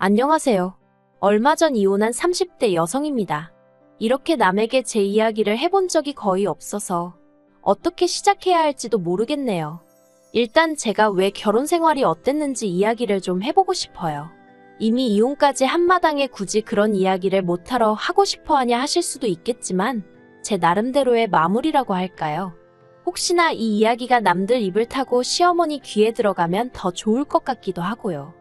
안녕하세요. 얼마 전 이혼한 30대 여성입니다. 이렇게 남에게 제 이야기를 해본 적이 거의 없어서 어떻게 시작해야 할지도 모르겠네요. 일단 제가 왜 결혼 생활이 어땠는지 이야기를 좀 해보고 싶어요. 이미 이혼까지 한마당에 굳이 그런 이야기를 못하러 하고 싶어 하냐 하실 수도 있겠지만 제 나름대로의 마무리라고 할까요? 혹시나 이 이야기가 남들 입을 타고 시어머니 귀에 들어가면 더 좋을 것 같기도 하고요.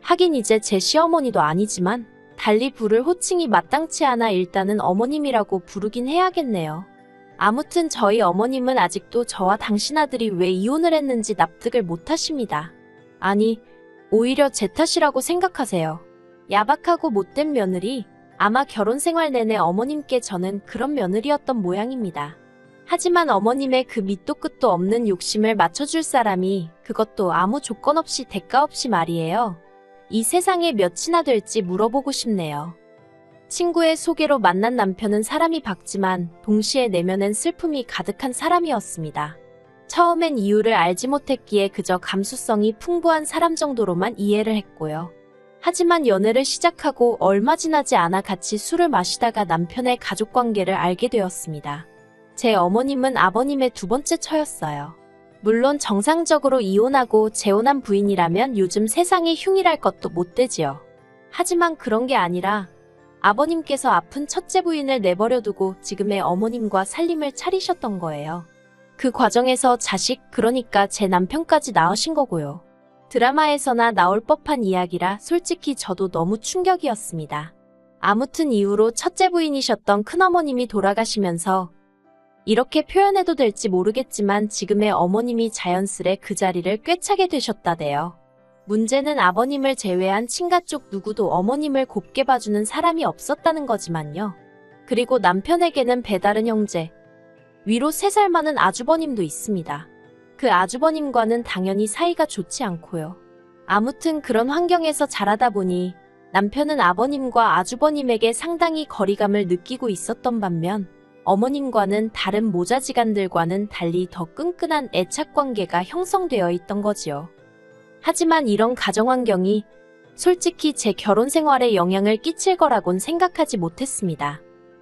하긴 이제 제 시어머니도 아니지만 달리 부를 호칭이 마땅치 않아 일단은 어머님이라고 부르긴 해야겠네요. 아무튼 저희 어머님은 아직도 저와 당신 아들이 왜 이혼을 했는지 납득을 못하십니다. 아니, 오히려 제 탓이라고 생각하세요. 야박하고 못된 며느리, 아마 결혼 생활 내내 어머님께 저는 그런 며느리였던 모양입니다. 하지만 어머님의 그 밑도 끝도 없는 욕심을 맞춰줄 사람이, 그것도 아무 조건 없이 대가 없이 말이에요. 이 세상에 몇이나 될지 물어보고 싶네요. 친구의 소개로 만난 남편은 사람이 밝지만 동시에 내면엔 슬픔이 가득한 사람이었습니다. 처음엔 이유를 알지 못했기에 그저 감수성이 풍부한 사람 정도로만 이해를 했고요. 하지만 연애를 시작하고 얼마 지나지 않아 같이 술을 마시다가 남편의 가족관계를 알게 되었습니다. 제 어머님은 아버님의 두 번째 처였어요. 물론 정상적으로 이혼하고 재혼한 부인이라면 요즘 세상에 흉일할 것도 못 되지요. 하지만 그런 게 아니라 아버님께서 아픈 첫째 부인을 내버려두고 지금의 어머님과 살림을 차리셨던 거예요. 그 과정에서 자식, 그러니까 제 남편까지 낳으신 거고요. 드라마에서나 나올 법한 이야기라 솔직히 저도 너무 충격이었습니다. 아무튼 이후로 첫째 부인이셨던 큰어머님이 돌아가시면서 이렇게 표현해도 될지 모르겠지만 지금의 어머님이 자연스레 그 자리를 꿰차게 되셨다대요. 문제는 아버님을 제외한 친가 쪽 누구도 어머님을 곱게 봐주는 사람이 없었다는 거지만요. 그리고 남편에게는 배다른 형제, 위로 3살 많은 아주버님도 있습니다. 그 아주버님과는 당연히 사이가 좋지 않고요. 아무튼 그런 환경에서 자라다 보니 남편은 아버님과 아주버님에게 상당히 거리감을 느끼고 있었던 반면 어머님과는 다른 모자지간들과는 달리 더 끈끈한 애착관계가 형성되어 있던 거지요. 하지만 이런 가정환경이 솔직히 제 결혼 생활에 영향을 끼칠 거라곤 생각하지 못했습니다.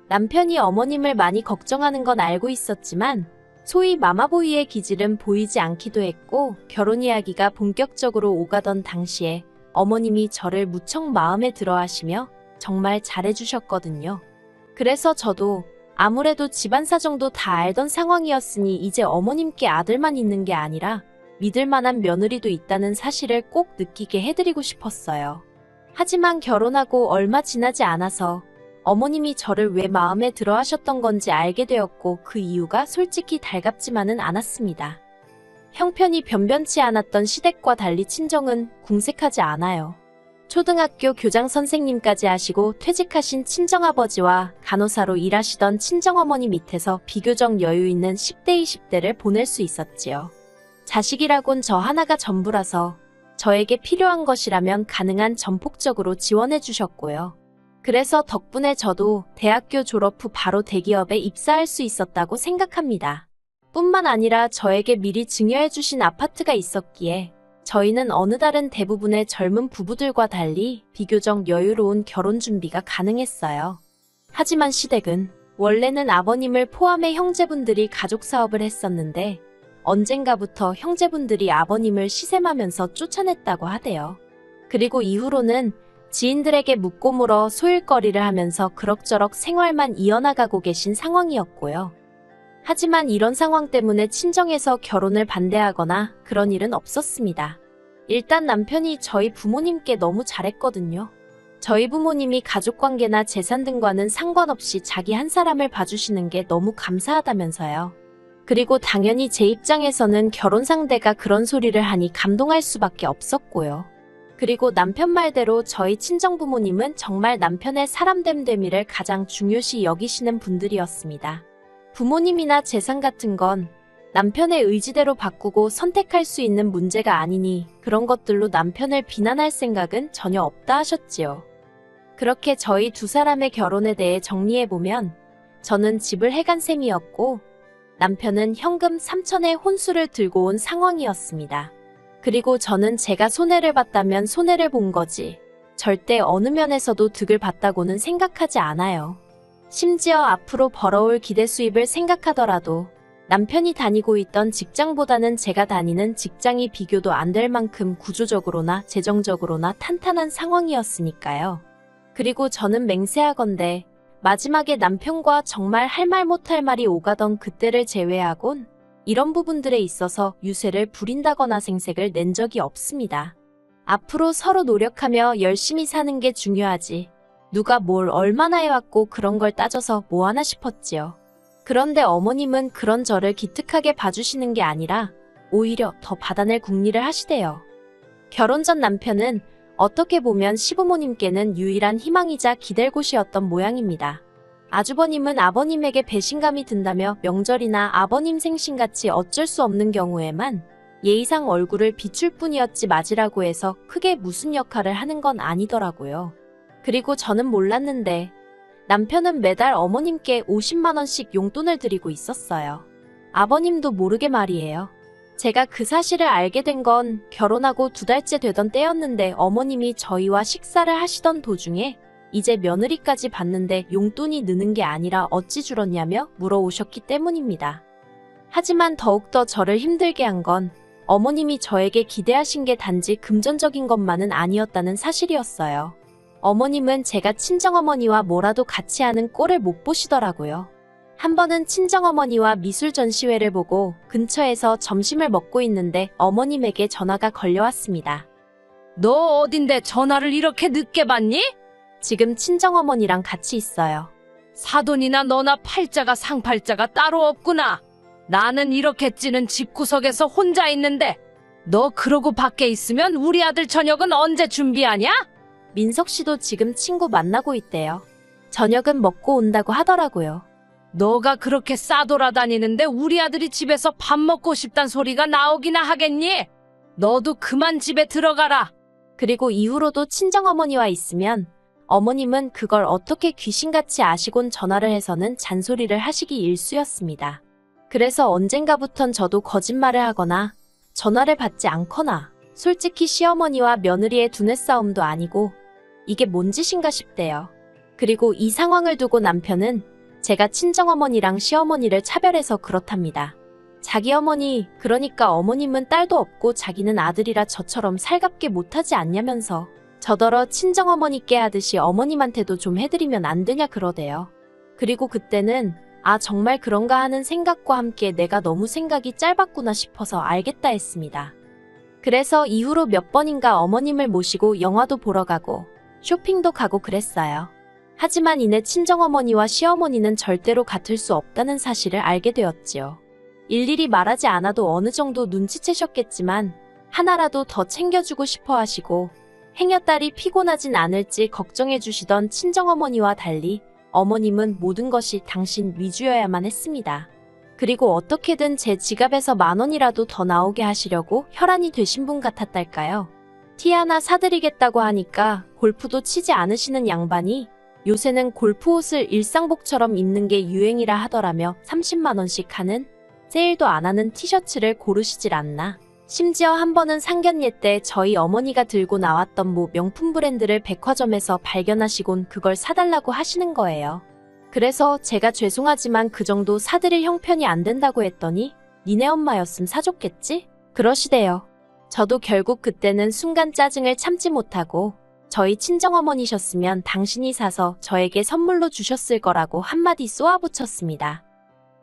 남편이 어머님을 많이 걱정하는 건 알고 있었지만 소위 마마보이의 기질은 보이지 않기도 했고 결혼 이야기가 본격적으로 오가던 당시에 어머님이 저를 무척 마음에 들어 하시며 정말 잘해주셨거든요. 그래서 저도 아무래도 집안 사정도 다 알던 상황이었으니 이제 어머님께 아들만 있는 게 아니라 믿을 만한 며느리도 있다는 사실을 꼭 느끼게 해드리고 싶었어요. 하지만 결혼하고 얼마 지나지 않아서 어머님이 저를 왜 마음에 들어 하셨던 건지 알게 되었고 그 이유가 솔직히 달갑지만은 않았습니다. 형편이 변변치 않았던 시댁과 달리 친정은 궁색하지 않아요. 초등학교 교장 선생님까지 하시고 퇴직하신 친정아버지와 간호사로 일하시던 친정어머니 밑에서 비교적 여유 있는 10대, 20대를 보낼 수 있었지요. 자식이라곤 저 하나가 전부라서 저에게 필요한 것이라면 가능한 전폭적으로 지원해 주셨고요. 그래서 덕분에 저도 대학교 졸업 후 바로 대기업에 입사할 수 있었다고 생각합니다. 뿐만 아니라 저에게 미리 증여해 주신 아파트가 있었기에 저희는 어느 다른 대부분의 젊은 부부들과 달리 비교적 여유로운 결혼 준비가 가능했어요. 하지만 시댁은 원래는 아버님을 포함해 형제분들이 가족 사업을 했었는데 언젠가부터 형제분들이 아버님을 시샘하면서 쫓아냈다고 하대요. 그리고 이후로는 지인들에게 묻고 물어 소일거리를 하면서 그럭저럭 생활만 이어나가고 계신 상황이었고요. 하지만 이런 상황 때문에 친정에서 결혼을 반대하거나 그런 일은 없었습니다. 일단 남편이 저희 부모님께 너무 잘했거든요. 저희 부모님이 가족관계나 재산 등과는 상관없이 자기 한 사람을 봐주시는 게 너무 감사하다면서요. 그리고 당연히 제 입장에서는 결혼 상대가 그런 소리를 하니 감동할 수밖에 없었고요. 그리고 남편 말대로 저희 친정부모님은 정말 남편의 사람됨됨이를 가장 중요시 여기시는 분들이었습니다. 부모님이나 재산 같은 건 남편의 의지대로 바꾸고 선택할 수 있는 문제가 아니니 그런 것들로 남편을 비난할 생각은 전혀 없다 하셨지요. 그렇게 저희 두 사람의 결혼에 대해 정리해보면 저는 집을 해간 셈이었고 남편은 현금 3천의 혼수를 들고 온 상황이었습니다. 그리고 저는 제가 손해를 봤다면 손해를 본 거지 절대 어느 면에서도 득을 봤다고는 생각하지 않아요. 심지어 앞으로 벌어올 기대 수입을 생각하더라도 남편이 다니고 있던 직장보다는 제가 다니는 직장이 비교도 안 될 만큼 구조적으로나 재정적으로나 탄탄한 상황이었으니까요. 그리고 저는 맹세하건대 마지막에 남편과 정말 할 말 못할 말이 오가던 그때를 제외하곤 이런 부분들에 있어서 유세를 부린다거나 생색을 낸 적이 없습니다. 앞으로 서로 노력하며 열심히 사는 게 중요하지. 누가 뭘 얼마나 해왔고 그런 걸 따져서 뭐하나 싶었지요. 그런데 어머님은 그런 저를 기특하게 봐주시는 게 아니라 오히려 더 받아낼 궁리를 하시대요. 결혼 전 남편은 어떻게 보면 시부모님께는 유일한 희망이자 기댈 곳이었던 모양입니다. 아주버님은 아버님에게 배신감이 든다며 명절이나 아버님 생신같이 어쩔 수 없는 경우에만 예의상 얼굴을 비출 뿐이었지 맞으라고 해서 크게 무슨 역할을 하는 건 아니더라고요. 그리고 저는 몰랐는데 남편은 매달 어머님께 50만 원씩 용돈을 드리고 있었어요. 아버님도 모르게 말이에요. 제가 그 사실을 알게 된 건 결혼하고 2달째 되던 때였는데 어머님이 저희와 식사를 하시던 도중에 이제 며느리까지 받는데 용돈이 느는 게 아니라 어찌 줄었냐며 물어오셨기 때문입니다. 하지만 더욱더 저를 힘들게 한 건 어머님이 저에게 기대하신 게 단지 금전적인 것만은 아니었다는 사실이었어요. 어머님은 제가 친정어머니와 뭐라도 같이 하는 꼴을 못 보시더라고요. 한 번은 친정어머니와 미술 전시회를 보고 근처에서 점심을 먹고 있는데 어머님에게 전화가 걸려왔습니다. 너 어딘데 전화를 이렇게 늦게 받니? 지금 친정어머니랑 같이 있어요. 사돈이나 너나 팔자가 상팔자가 따로 없구나. 나는 이렇게 찌는 집구석에서 혼자 있는데 너 그러고 밖에 있으면 우리 아들 저녁은 언제 준비하냐? 민석 씨도 지금 친구 만나고 있대요. 저녁은 먹고 온다고 하더라고요. 너가 그렇게 싸돌아다니는데 우리 아들이 집에서 밥 먹고 싶단 소리가 나오기나 하겠니? 너도 그만 집에 들어가라. 그리고 이후로도 친정어머니와 있으면 어머님은 그걸 어떻게 귀신같이 아시곤 전화를 해서는 잔소리를 하시기 일쑤였습니다. 그래서 언젠가부턴 저도 거짓말을 하거나 전화를 받지 않거나 솔직히 시어머니와 며느리의 두뇌 싸움도 아니고 이게 뭔 짓인가 싶대요. 그리고 이 상황을 두고 남편은 제가 친정어머니랑 시어머니를 차별해서 그렇답니다. 자기 어머니, 그러니까 어머님은 딸도 없고 자기는 아들이라 저처럼 살갑게 못하지 않냐면서 저더러 친정어머니께 하듯이 어머님한테도 좀 해드리면 안 되냐 그러대요. 그리고 그때는 아 정말 그런가 하는 생각과 함께 내가 너무 생각이 짧았구나 싶어서 알겠다 했습니다. 그래서 이후로 몇 번인가 어머님을 모시고 영화도 보러 가고 쇼핑도 가고 그랬어요. 하지만 이내 친정어머니와 시어머니는 절대로 같을 수 없다는 사실을 알게 되었지요. 일일이 말하지 않아도 어느 정도 눈치채셨겠지만 하나라도 더 챙겨주고 싶어 하시고 행여딸이 피곤하진 않을지 걱정해 주시던 친정어머니와 달리 어머님은 모든 것이 당신 위주여야만 했습니다. 그리고 어떻게든 제 지갑에서 10,000원이라도 더 나오게 하시려고 혈안이 되신 분 같았달까요? 티 하나 사드리겠다고 하니까 골프도 치지 않으시는 양반이 요새는 골프 옷을 일상복처럼 입는 게 유행이라 하더라며 30만 원씩 하는 세일도 안 하는 티셔츠를 고르시질 않나. 심지어 한 번은 상견례 때 저희 어머니가 들고 나왔던 뭐 명품 브랜드를 백화점에서 발견하시곤 그걸 사달라고 하시는 거예요. 그래서 제가 죄송하지만 그 정도 사드릴 형편이 안 된다고 했더니 니네 엄마였음 사줬겠지? 그러시대요. 저도 결국 그때는 순간 짜증을 참지 못하고 저희 친정어머니셨으면 당신이 사서 저에게 선물로 주셨을 거라고 한마디 쏘아붙였습니다.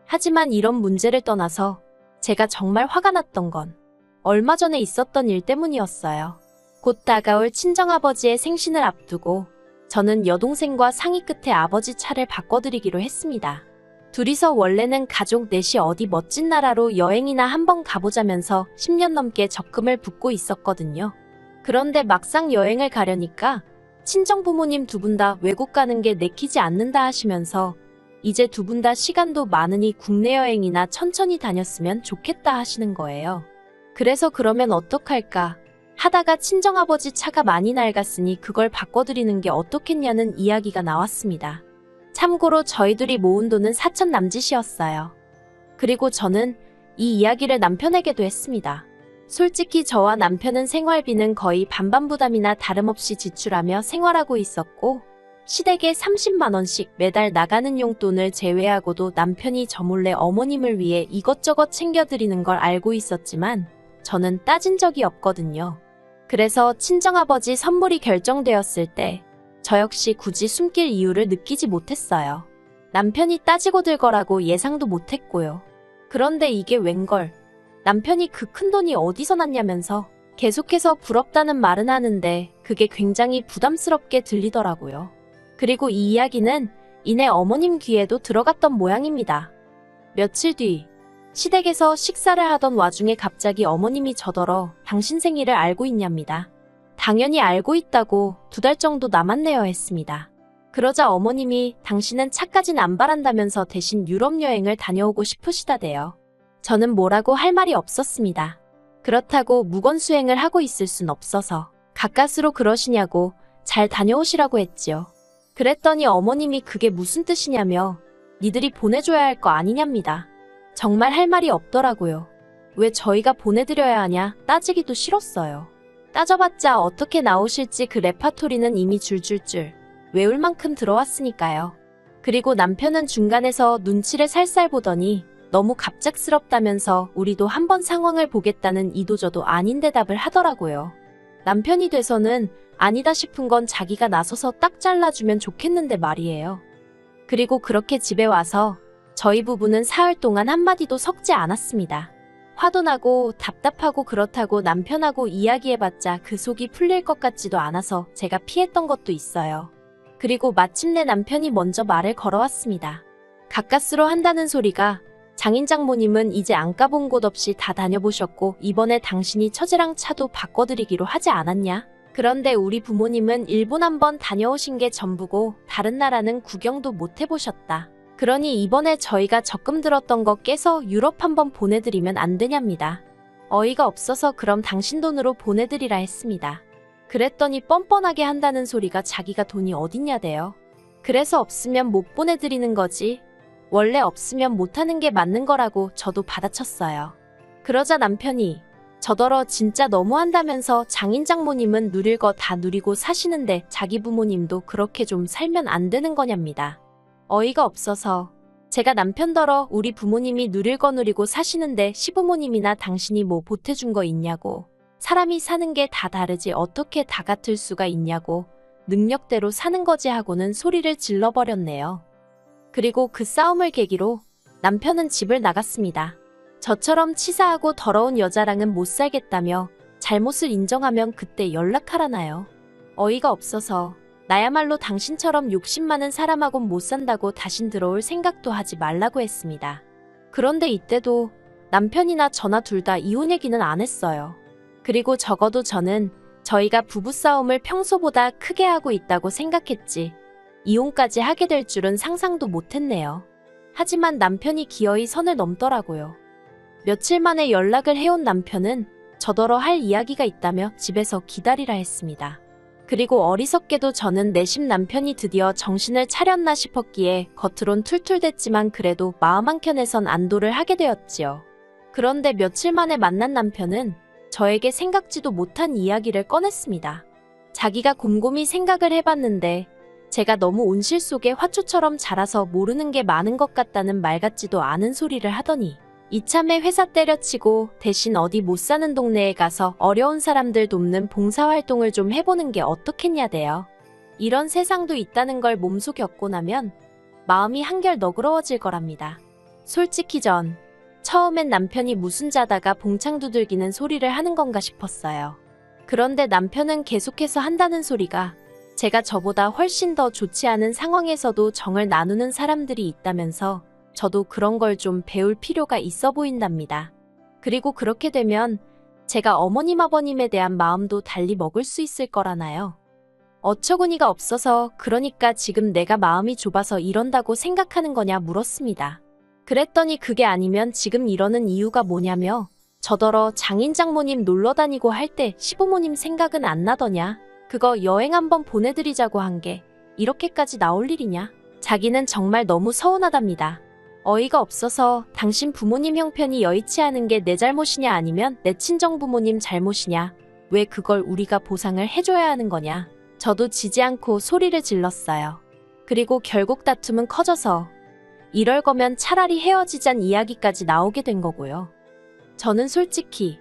하지만 이런 문제를 떠나서 제가 정말 화가 났던 건 얼마 전에 있었던 일 때문이었어요. 곧 다가올 친정아버지의 생신을 앞두고 저는 여동생과 상의 끝에 아버지 차를 바꿔드리기로 했습니다. 둘이서 원래는 가족 넷이 어디 멋진 나라로 여행이나 한번 가보자면서 10년 넘게 적금을 붓고 있었거든요. 그런데 막상 여행을 가려니까 친정 부모님 두 분 다 외국 가는 게 내키지 않는다 하시면서 이제 두 분 다 시간도 많으니 국내 여행이나 천천히 다녔으면 좋겠다 하시는 거예요. 그래서 그러면 어떡할까 하다가 친정아버지 차가 많이 낡았으니 그걸 바꿔드리는 게 어떻겠냐는 이야기가 나왔습니다. 참고로 저희들이 모은 돈은 4천 남짓이었어요. 그리고 저는 이 이야기를 남편에게도 했습니다. 솔직히 저와 남편은 생활비는 거의 반반 부담이나 다름없이 지출하며 생활하고 있었고, 시댁에 30만 원씩 매달 나가는 용돈을 제외하고도 남편이 저 몰래 어머님을 위해 이것저것 챙겨드리는 걸 알고 있었지만 저는 따진 적이 없거든요. 그래서 친정아버지 선물이 결정되었을 때 저 역시 굳이 숨길 이유를 느끼지 못했어요. 남편이 따지고 들 거라고 예상도 못했고요. 그런데 이게 웬걸. 남편이 그 큰돈이 어디서 났냐면서 계속해서 부럽다는 말은 하는데 그게 굉장히 부담스럽게 들리더라고요. 그리고 이 이야기는 이내 어머님 귀에도 들어갔던 모양입니다. 며칠 뒤 시댁에서 식사를 하던 와중에 갑자기 어머님이 저더러 당신 생일을 알고 있냐입니다. 당연히 알고 있다고 2달 정도 남았네요 했습니다. 그러자 어머님이 당신은 차까진 안 바란다면서 대신 유럽 여행을 다녀오고 싶으시다대요. 저는 뭐라고 할 말이 없었습니다. 그렇다고 무건수행을 하고 있을 순 없어서 가까스로 그러시냐고 잘 다녀오시라고 했지요. 그랬더니 어머님이 그게 무슨 뜻이냐며 니들이 보내줘야 할 거 아니냐입니다. 정말 할 말이 없더라고요. 왜 저희가 보내드려야 하냐 따지기도 싫었어요. 따져봤자 어떻게 나오실지 그 레파토리는 이미 줄줄줄 외울 만큼 들어왔으니까요. 그리고 남편은 중간에서 눈치를 살살 보더니 너무 갑작스럽다면서 우리도 한번 상황을 보겠다는 이도저도 아닌 대답을 하더라고요. 남편이 돼서는 아니다 싶은 건 자기가 나서서 딱 잘라주면 좋겠는데 말이에요. 그리고 그렇게 집에 와서 저희 부부는 사흘 동안 한마디도 섞지 않았습니다. 화도 나고 답답하고 그렇다고 남편하고 이야기해봤자 그 속이 풀릴 것 같지도 않아서 제가 피했던 것도 있어요. 그리고 마침내 남편이 먼저 말을 걸어왔습니다. 가까스로 한다는 소리가 장인장모님은 이제 안 가본 곳 없이 다 다녀보셨고 이번에 당신이 처제랑 차도 바꿔드리기로 하지 않았냐? 그런데 우리 부모님은 일본 한번 다녀오신 게 전부고 다른 나라는 구경도 못 해보셨다. 그러니 이번에 저희가 적금 들었던 거 깨서 유럽 한번 보내드리면 안 되냐입니다. 어이가 없어서 그럼 당신 돈으로 보내드리라 했습니다. 그랬더니 뻔뻔하게 한다는 소리가 자기가 돈이 어딨냐대요. 그래서 없으면 못 보내드리는 거지. 원래 없으면 못하는 게 맞는 거라고 저도 받아쳤어요. 그러자 남편이 저더러 진짜 너무한다면서 장인장모님은 누릴 거 다 누리고 사시는데 자기 부모님도 그렇게 좀 살면 안 되는 거냐입니다. 어이가 없어서 제가 남편더러 우리 부모님이 누릴 거 누리고 사시는데 시부모님이나 당신이 뭐 보태준 거 있냐고, 사람이 사는 게 다 다르지 어떻게 다 같을 수가 있냐고, 능력대로 사는 거지 하고는 소리를 질러버렸네요. 그리고 그 싸움을 계기로 남편은 집을 나갔습니다. 저처럼 치사하고 더러운 여자랑은 못 살겠다며 잘못을 인정하면 그때 연락하라나요. 어이가 없어서 나야말로 당신처럼 욕심 많은 사람하곤 못 산다고 다신 들어올 생각도 하지 말라고 했습니다. 그런데 이때도 남편이나 저나 둘 다 이혼 얘기는 안 했어요. 그리고 적어도 저는 저희가 부부싸움을 평소보다 크게 하고 있다고 생각했지 이혼까지 하게 될 줄은 상상도 못했네요. 하지만 남편이 기어이 선을 넘더라고요. 며칠 만에 연락을 해온 남편은 저더러 할 이야기가 있다며 집에서 기다리라 했습니다. 그리고 어리석게도 저는 내심 남편이 드디어 정신을 차렸나 싶었기에 겉으론 툴툴댔지만 그래도 마음 한켠에선 안도를 하게 되었지요. 그런데 며칠 만에 만난 남편은 저에게 생각지도 못한 이야기를 꺼냈습니다. 자기가 곰곰이 생각을 해봤는데 제가 너무 온실 속의 화초처럼 자라서 모르는 게 많은 것 같다는 말 같지도 않은 소리를 하더니 이참에 회사 때려치고 대신 어디 못 사는 동네에 가서 어려운 사람들 돕는 봉사활동을 좀 해보는 게 어떻겠냐대요. 이런 세상도 있다는 걸 몸소 겪고 나면 마음이 한결 너그러워질 거랍니다. 솔직히 처음엔 남편이 무슨 자다가 봉창 두들기는 소리를 하는 건가 싶었어요. 그런데 남편은 계속해서 한다는 소리가 제가 저보다 훨씬 더 좋지 않은 상황에서도 정을 나누는 사람들이 있다면서 저도 그런 걸 좀 배울 필요가 있어 보인답니다. 그리고 그렇게 되면 제가 어머님 아버님에 대한 마음도 달리 먹을 수 있을 거라나요. 어처구니가 없어서 그러니까 지금 내가 마음이 좁아서 이런다고 생각하는 거냐 물었습니다. 그랬더니 그게 아니면 지금 이러는 이유가 뭐냐며 저더러 장인장모님 놀러 다니고 할 때 시부모님 생각은 안 나더냐. 그거 여행 한번 보내드리자고 한 게 이렇게까지 나올 일이냐. 자기는 정말 너무 서운하답니다. 어이가 없어서 당신 부모님 형편이 여의치 않은 게 내 잘못이냐 아니면 내 친정 부모님 잘못이냐? 왜 그걸 우리가 보상을 해줘야 하는 거냐? 저도 지지 않고 소리를 질렀어요. 그리고 결국 다툼은 커져서 이럴 거면 차라리 헤어지잔 이야기까지 나오게 된 거고요. 저는 솔직히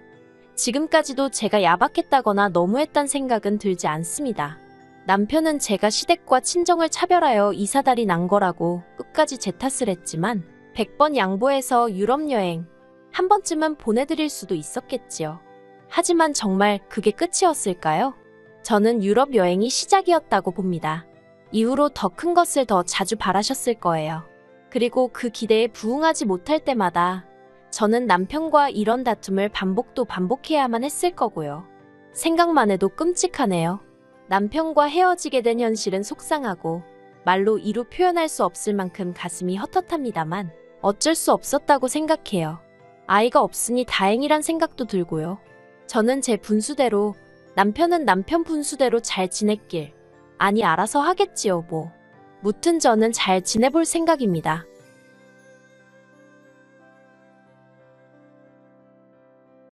지금까지도 제가 야박했다거나 너무했단 생각은 들지 않습니다. 남편은 제가 시댁과 친정을 차별하여 이사달이 난 거라고 끝까지 제 탓을 했지만 100번 양보해서 유럽 여행 한 번쯤은 보내드릴 수도 있었겠지요. 하지만 정말 그게 끝이었을까요? 저는 유럽 여행이 시작이었다고 봅니다. 이후로 더 큰 것을 더 자주 바라셨을 거예요. 그리고 그 기대에 부응하지 못할 때마다 저는 남편과 이런 다툼을 반복해야만 했을 거고요. 생각만 해도 끔찍하네요. 남편과 헤어지게 된 현실은 속상하고 말로 이루 표현할 수 없을 만큼 가슴이 헛헛합니다만 어쩔 수 없었다고 생각해요. 아이가 없으니 다행이란 생각도 들고요. 저는 제 분수대로, 남편은 남편 분수대로 잘 지냈길. 아니 알아서 하겠지요 뭐. 무튼 저는 잘 지내볼 생각입니다.